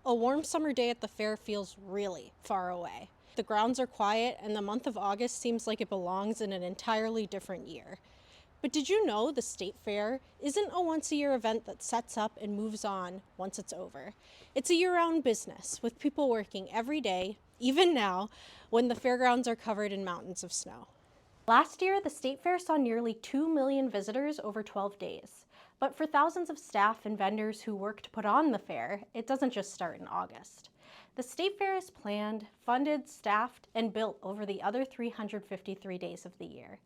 a warm summer day at the fair feels really far away. The grounds are quiet, and the month of August seems like it belongs in an entirely different year. But did you know the State Fair isn't a once-a-year event that sets up and moves on once it's over? It's a year-round business with people working every day, even now, when the fairgrounds are covered in mountains of snow. Last year, the State Fair saw nearly 2 million visitors over 12 days. But for thousands of staff and vendors who work to put on the fair, it doesn't just start in August. The State Fair is planned, funded, staffed, and built over the other 353 days of the year.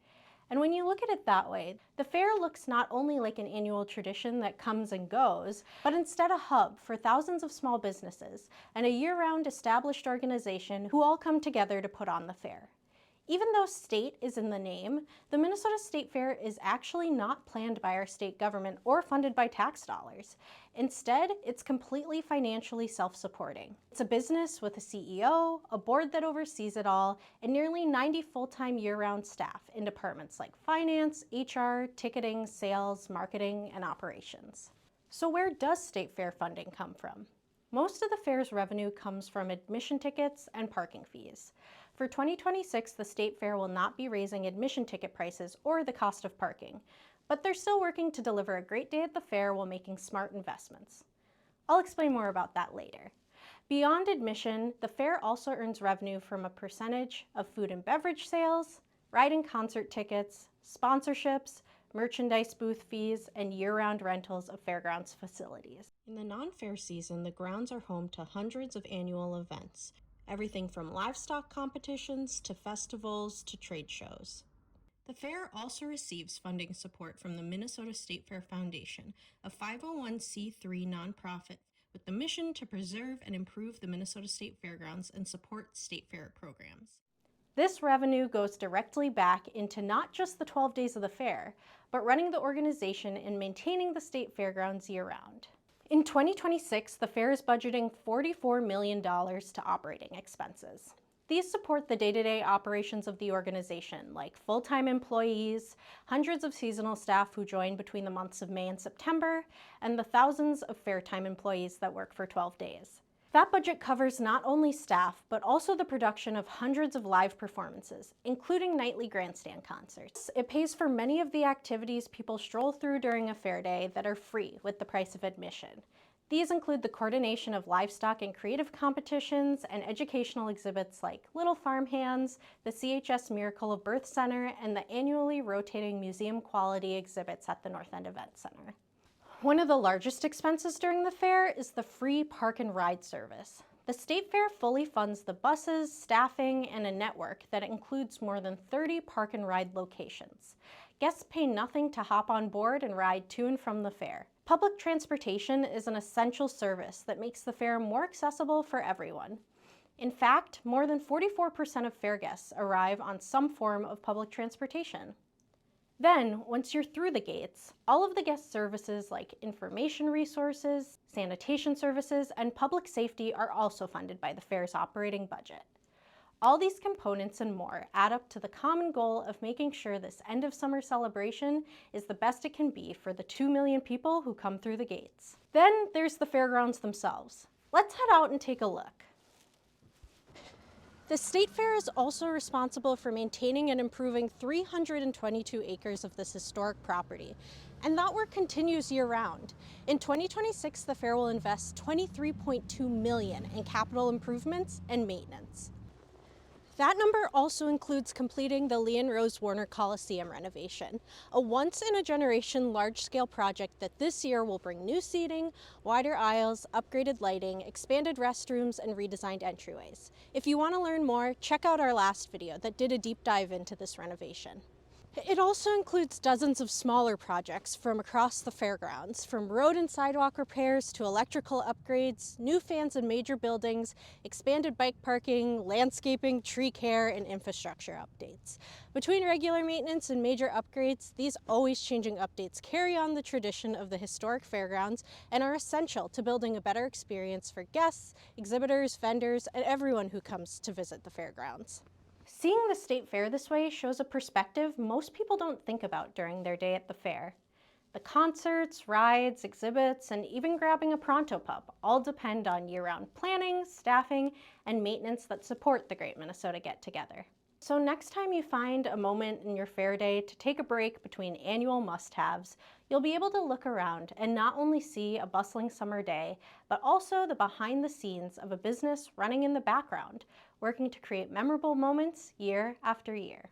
And when you look at it that way, the fair looks not only like an annual tradition that comes and goes, but instead a hub for thousands of small businesses and a year-round established organization who all come together to put on the fair. Even though state is in the name, the Minnesota State Fair is actually not planned by our state government or funded by tax dollars. Instead, it's completely financially self-supporting. It's a business with a CEO, a board that oversees it all, and nearly 90 full-time year-round staff in departments like finance, HR, ticketing, sales, marketing, and operations. So where does state fair funding come from? Most of the fair's revenue comes from admission tickets and parking fees. For 2026, the State Fair will not be raising admission ticket prices or the cost of parking, but they're still working to deliver a great day at the fair while making smart investments. I'll explain more about that later. Beyond admission, the fair also earns revenue from a percentage of food and beverage sales, ride and concert tickets, sponsorships, merchandise booth fees, and year-round rentals of fairgrounds facilities. In the non-fair season, the grounds are home to hundreds of annual events, everything from livestock competitions to festivals to trade shows. The fair also receives funding support from the Minnesota State Fair Foundation, a 501c3 nonprofit with the mission to preserve and improve the Minnesota State Fairgrounds and support state fair programs. This revenue goes directly back into not just the 12 days of the fair, but running the organization and maintaining the state fairgrounds year-round. In 2026, the fair is budgeting $44 million to operating expenses. These support the day-to-day operations of the organization, like full-time employees, hundreds of seasonal staff who join between the months of May and September, and the thousands of fair-time employees that work for 12 days. That budget covers not only staff, but also the production of hundreds of live performances, including nightly grandstand concerts. It pays for many of the activities people stroll through during a fair day that are free with the price of admission. These include the coordination of livestock and creative competitions and educational exhibits like Little Farm Hands, the CHS Miracle of Birth Center, and the annually rotating museum quality exhibits at the North End Event Center. One of the largest expenses during the fair is the free park and ride service. The State Fair fully funds the buses, staffing, and a network that includes more than 30 park and ride locations. Guests pay nothing to hop on board and ride to and from the fair. Public transportation is an essential service that makes the fair more accessible for everyone. In fact, more than 44% of fair guests arrive on some form of public transportation. Then, once you're through the gates, all of the guest services like information resources, sanitation services, and public safety are also funded by the fair's operating budget. All these components and more add up to the common goal of making sure this end of summer celebration is the best it can be for the 2 million people who come through the gates. Then there's the fairgrounds themselves. Let's head out and take a look. The State Fair is also responsible for maintaining and improving 322 acres of this historic property, and that work continues year-round. In 2026, the fair will invest $23.2 million in capital improvements and maintenance. That number also includes completing the Lee and Rose Warner Coliseum renovation, a once-in-a-generation large-scale project that this year will bring new seating, wider aisles, upgraded lighting, expanded restrooms, and redesigned entryways. If you want to learn more, check out our last video that did a deep dive into this renovation. It also includes dozens of smaller projects from across the fairgrounds, from road and sidewalk repairs to electrical upgrades, new fans in major buildings, expanded bike parking, landscaping, tree care, and infrastructure updates. Between regular maintenance and major upgrades, these always changing updates carry on the tradition of the historic fairgrounds and are essential to building a better experience for guests, exhibitors, vendors, and everyone who comes to visit the fairgrounds. Seeing the State Fair this way shows a perspective most people don't think about during their day at the fair. The concerts, rides, exhibits, and even grabbing a pronto pup all depend on year-round planning, staffing, and maintenance that support the Great Minnesota Get-Together. So next time you find a moment in your fair day to take a break between annual must-haves, you'll be able to look around and not only see a bustling summer day, but also the behind the scenes of a business running in the background, working to create memorable moments year after year.